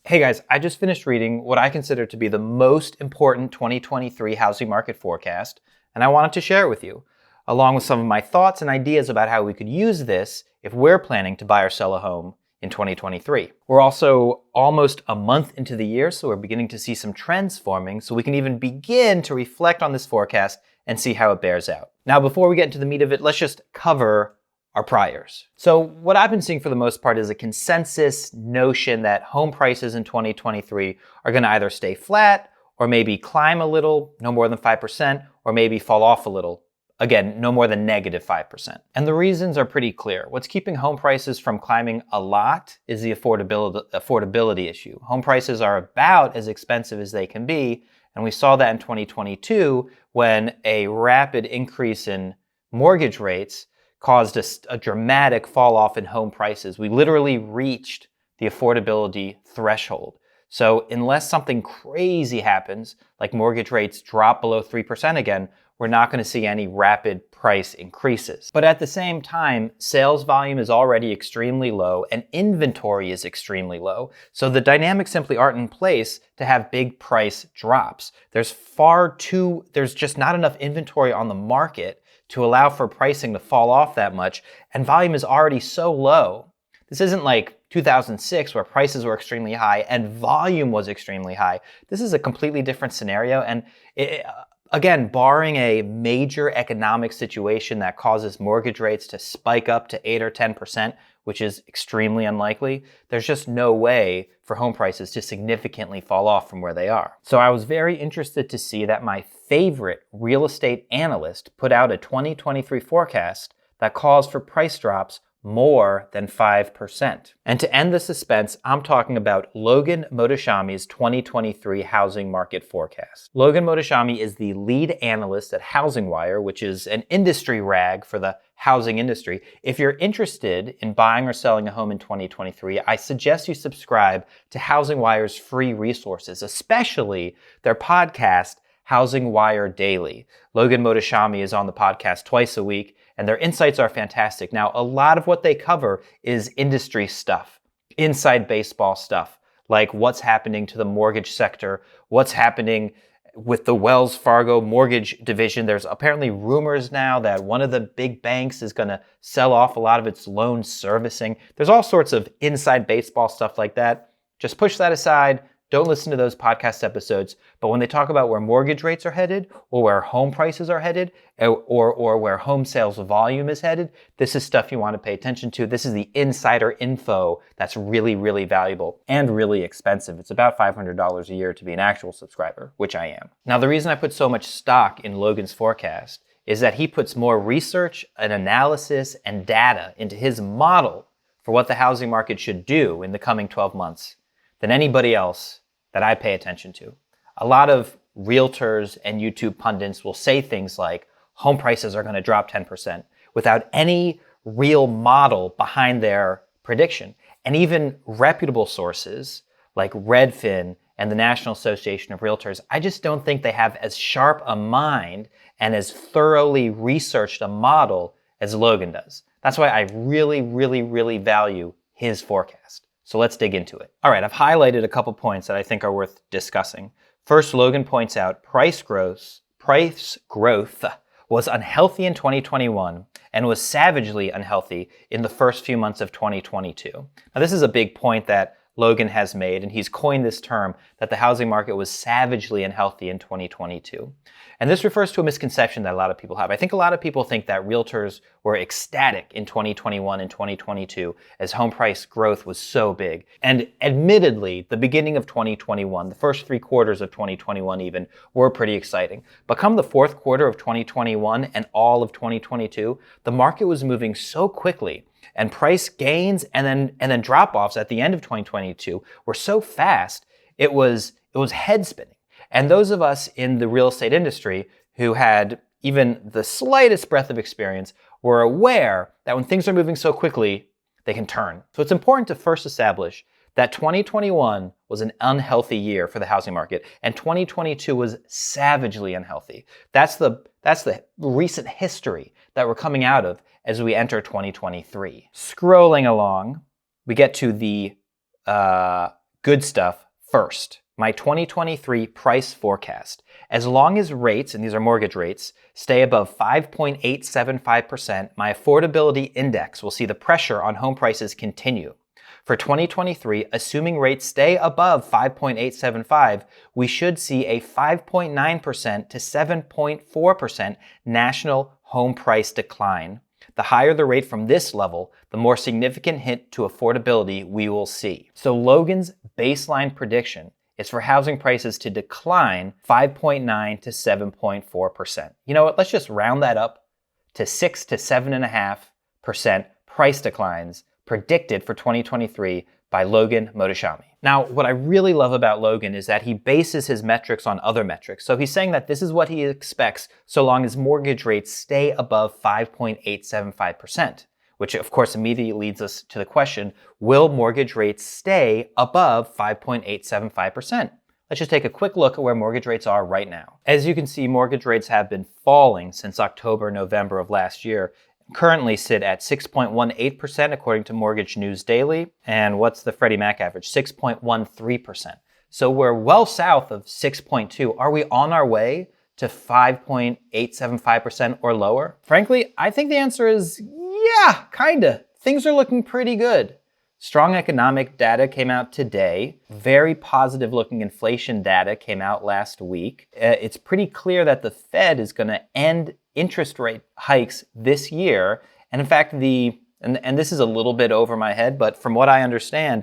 Hey guys, I just finished reading what I consider to be the most important 2023 housing market forecast, and I wanted to share it with you, along with some of my thoughts and ideas about how we could use this if we're planning to buy or sell a home in 2023. We're also almost a month into the year, so we're beginning to see some trends forming, so we can even begin to reflect on this forecast and see how it bears out. Now, before we get into the meat of it, let's just cover our priors. So what I've been seeing for the most part is a consensus notion that home prices in 2023 are going to either stay flat or maybe climb a little, no more than 5%, or maybe fall off a little. Again, no more than negative 5%. And the reasons are pretty clear. What's keeping home prices from climbing a lot is the affordability issue. Home prices are about as expensive as they can be, and we saw that in 2022 when a rapid increase in mortgage rates caused a dramatic fall off in home prices. We literally reached the affordability threshold. So unless something crazy happens, like mortgage rates drop below 3% again, we're not going to see any rapid price increases. But at the same time, sales volume is already extremely low and inventory is extremely low. So the dynamics simply aren't in place to have big price drops. There's just not enough inventory on the market to allow for pricing to fall off that much, and volume is already so low. This isn't like 2006 where prices were extremely high and volume was extremely high. This is a completely different scenario, and again, barring a major economic situation that causes mortgage rates to spike up to 8 or 10%, which is extremely unlikely, there's just no way for home prices to significantly fall off from where they are. So I was very interested to see that my favorite real estate analyst put out a 2023 forecast that calls for price drops more than 5%. And to end the suspense, I'm talking about Logan Mohtashami's 2023 housing market forecast. Logan Mohtashami is the lead analyst at HousingWire, which is an industry rag for the housing industry. If you're interested in buying or selling a home in 2023, I suggest you subscribe to HousingWire's free resources, especially their podcast, HousingWire Daily. Logan Mohtashami is on the podcast twice a week, and their insights are fantastic. Now, a lot of what they cover is industry stuff, inside baseball stuff, like what's happening to the mortgage sector, what's happening with the Wells Fargo mortgage division. There's apparently rumors now that one of the big banks is going to sell off a lot of its loan servicing. There's all sorts of inside baseball stuff like that. Just push that aside. Don't listen to those podcast episodes. But when they talk about where mortgage rates are headed, or where home prices are headed, or where home sales volume is headed, this is stuff you want to pay attention to. This is the insider info that's really, really valuable and really expensive. It's about $500 a year to be an actual subscriber, which I am. Now, the reason I put so much stock in Logan's forecast is that he puts more research and analysis and data into his model for what the housing market should do in the coming 12 months than anybody else that I pay attention to. A lot of realtors and YouTube pundits will say things like home prices are going to drop 10% without any real model behind their prediction. And even reputable sources like Redfin and the National Association of Realtors, I just don't think they have as sharp a mind and as thoroughly researched a model as Logan does. That's why I really, really, really value his forecast. So let's dig into it. All right, I've highlighted a couple points that I think are worth discussing. First, Logan points out price growth was unhealthy in 2021 and was savagely unhealthy in the first few months of 2022. Now, this is a big point that Logan has made, and he's coined this term that the housing market was savagely unhealthy in 2022. And this refers to a misconception that a lot of people have. I think a lot of people think that realtors were ecstatic in 2021 and 2022 as home price growth was so big. And admittedly, the beginning of 2021, the first 3 quarters of 2021 even, were pretty exciting. But come the 4th quarter of 2021 and all of 2022, the market was moving so quickly, and price gains and then drop-offs at the end of 2022 were so fast, it was head spinning. And those of us in the real estate industry who had even the slightest breath of experience were aware that when things are moving so quickly, they can turn. So it's important to first establish that 2021 was an unhealthy year for the housing market, and 2022 was savagely unhealthy. That's the recent history that we're coming out of as we enter 2023. Scrolling along, we get to the good stuff first. My 2023 price forecast. As long as rates, and these are mortgage rates, stay above 5.875%, my affordability index will see the pressure on home prices continue. For 2023, assuming rates stay above 5.875, we should see a 5.9% to 7.4% national home price decline. The higher the rate from this level, the more significant hit to affordability we will see. So Logan's baseline prediction is for housing prices to decline 5.9 to 7.4%. You know what? Let's just round that up to 6 to 7.5% price declines predicted for 2023 by Logan Mohtashami. Now, what I really love about Logan is that he bases his metrics on other metrics. So he's saying that this is what he expects so long as mortgage rates stay above 5.875%, which of course immediately leads us to the question, will mortgage rates stay above 5.875%? Let's just take a quick look at where mortgage rates are right now. As you can see, mortgage rates have been falling since October, November of last year, currently sit at 6.18% according to Mortgage News Daily. And what's the Freddie Mac average? 6.13%. So we're well south of 6.2. Are we on our way to 5.875% or lower? Frankly, I think the answer is yeah, kinda. Things are looking pretty good. Strong economic data came out today. Very positive looking inflation data came out last week. It's pretty clear that the Fed is going to end interest rate hikes this year. And in fact, and this is a little bit over my head, but from what I understand,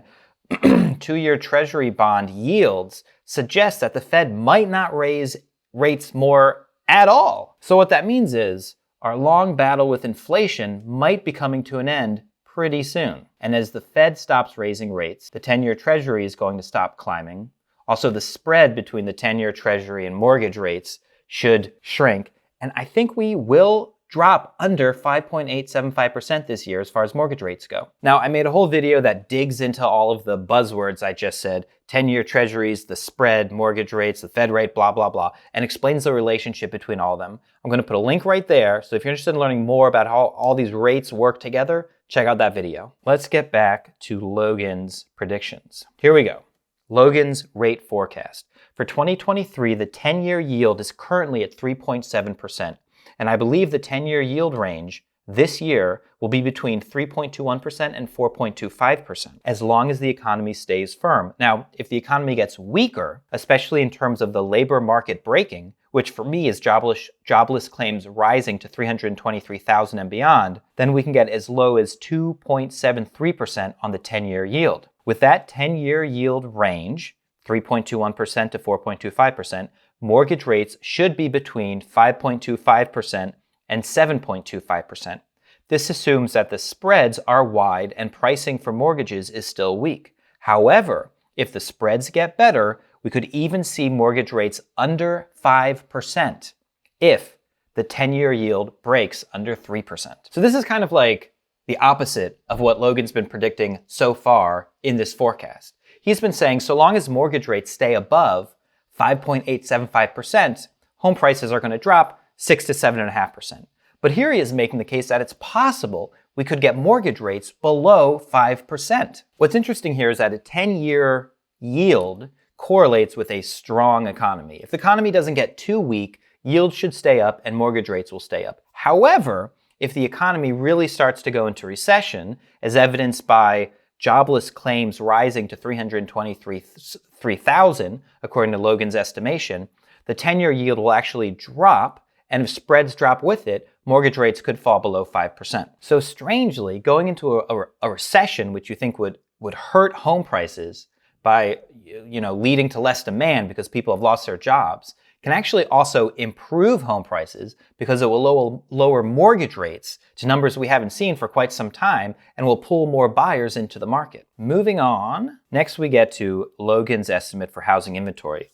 2-year Treasury bond yields suggest that the Fed might not raise rates more at all. So what that means is our long battle with inflation might be coming to an end pretty soon. And as the Fed stops raising rates, the 10-year Treasury is going to stop climbing. Also, the spread between the 10-year Treasury and mortgage rates should shrink. And I think we will drop under 5.875% this year as far as mortgage rates go. Now, I made a whole video that digs into all of the buzzwords I just said, 10-year Treasuries, the spread, mortgage rates, the Fed rate, blah, blah, blah, and explains the relationship between all of them. I'm going to put a link right there. So if you're interested in learning more about how all these rates work together, check out that video. Let's get back to Logan's predictions. Here we go. Logan's rate forecast. For 2023, the 10-year yield is currently at 3.7%. And I believe the 10-year yield range this year will be between 3.21% and 4.25%, as long as the economy stays firm. Now, if the economy gets weaker, especially in terms of the labor market breaking, which for me is jobless claims rising to 323,000 and beyond, then we can get as low as 2.73% on the 10-year yield. With that 10-year yield range, 3.21% to 4.25%, mortgage rates should be between 5.25% and 7.25%. This assumes that the spreads are wide and pricing for mortgages is still weak. However, if the spreads get better, we could even see mortgage rates under 5% if the 10-year yield breaks under 3%. So this is kind of like the opposite of what Logan's been predicting so far in this forecast. He's been saying so long as mortgage rates stay above 5.875%, home prices are going to drop 6 to 7.5%. But here he is making the case that it's possible we could get mortgage rates below 5%. What's interesting here is that a 10-year yield correlates with a strong economy. If the economy doesn't get too weak, yields should stay up and mortgage rates will stay up. However, if the economy really starts to go into recession, as evidenced by jobless claims rising to 323,000, according to Logan's estimation, the 10-year yield will actually drop, and if spreads drop with it, mortgage rates could fall below 5%. So strangely, going into a recession, which you think would hurt home prices by leading to less demand because people have lost their jobs, can actually also improve home prices because it will lower mortgage rates to numbers we haven't seen for quite some time and will pull more buyers into the market. Moving on, next we get to Logan's estimate for housing inventory.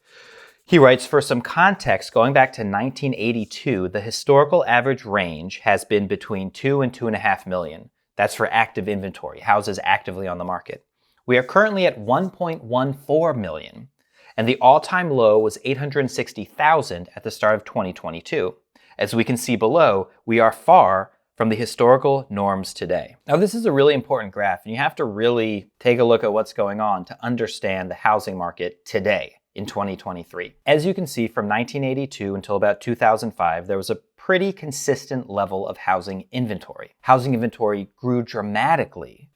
He writes, for some context, going back to 1982, the historical average range has been between 2 and 2.5 million. That's for active inventory, houses actively on the market. We are currently at 1.14 million. And the all-time low was 860,000 at the start of 2022. As we can see below, we are far from the historical norms today. Now, this is a really important graph, and you have to really take a look at what's going on to understand the housing market today in 2023. As you can see, from 1982 until about 2005, there was a pretty consistent level of housing inventory. Housing inventory grew dramatically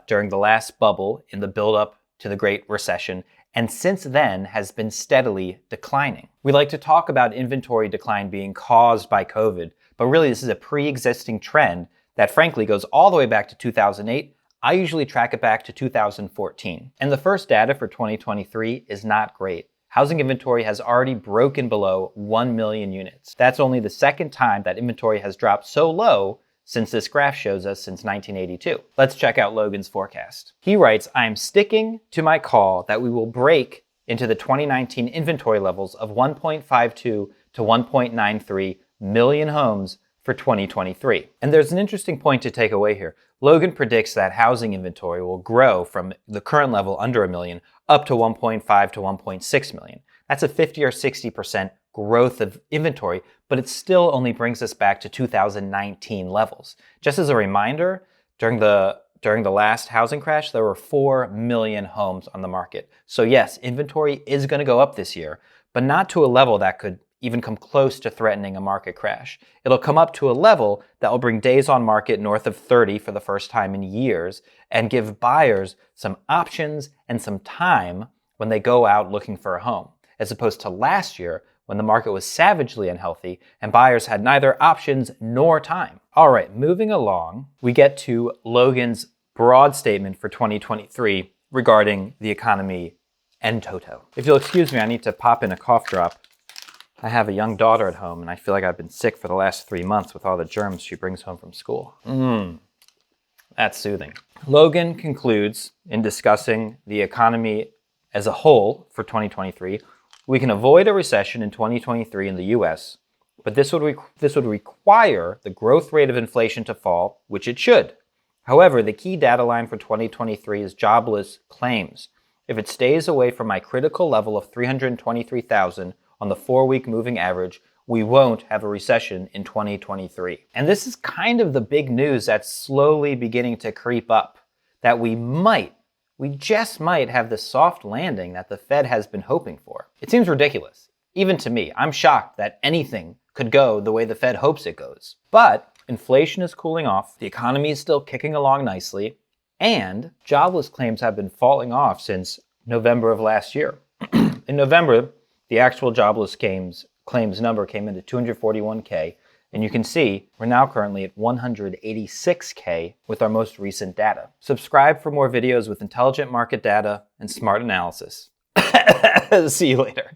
during the last bubble in the buildup to the Great Recession, and since then has been steadily declining. We like to talk about inventory decline being caused by COVID, but really this is a pre-existing trend that frankly goes all the way back to 2008. I usually track it back to 2014. And the first data for 2023 is not great. Housing inventory has already broken below 1 million units. That's only the second time that inventory has dropped so low since this graph shows us since 1982. Let's check out Logan's forecast. He writes, "I'm sticking to my call that we will break into the 2019 inventory levels of 1.52 to 1.93 million homes for 2023. And there's an interesting point to take away here. Logan predicts that housing inventory will grow from the current level under a million up to 1.5 to 1.6 million. That's a 50 or 60% growth of inventory, but it still only brings us back to 2019 levels. Just as a reminder, during the last housing crash, there were 4 million homes on the market. So yes, inventory is going to go up this year, but not to a level that could even come close to threatening a market crash. It'll come up to a level that will bring days on market north of 30 for the first time in years and give buyers some options and some time when they go out looking for a home, as opposed to last year when the market was savagely unhealthy and buyers had neither options nor time. All right, moving along, we get to Logan's broad statement for 2023 regarding the economy en toto. If you'll excuse me, I need to pop in a cough drop. I have a young daughter at home, and I feel like I've been sick for the last 3 months with all the germs she brings home from school. That's soothing. Logan concludes in discussing the economy as a whole for 2023. We can avoid a recession in 2023 in the US, but this would require the growth rate of inflation to fall, which it should. However, the key data line for 2023 is jobless claims. If it stays away from my critical level of 323,000 on the 4-week moving average, we won't have a recession in 2023. And this is kind of the big news that's slowly beginning to creep up, that we just might have the soft landing that the Fed has been hoping for. It seems ridiculous. Even to me, I'm shocked that anything could go the way the Fed hopes it goes. But inflation is cooling off, the economy is still kicking along nicely, and jobless claims have been falling off since November of last year. In November, the actual jobless claims number came into 241K, and you can see we're now currently at 186K with our most recent data. Subscribe for more videos with intelligent market data and smart analysis. See you later.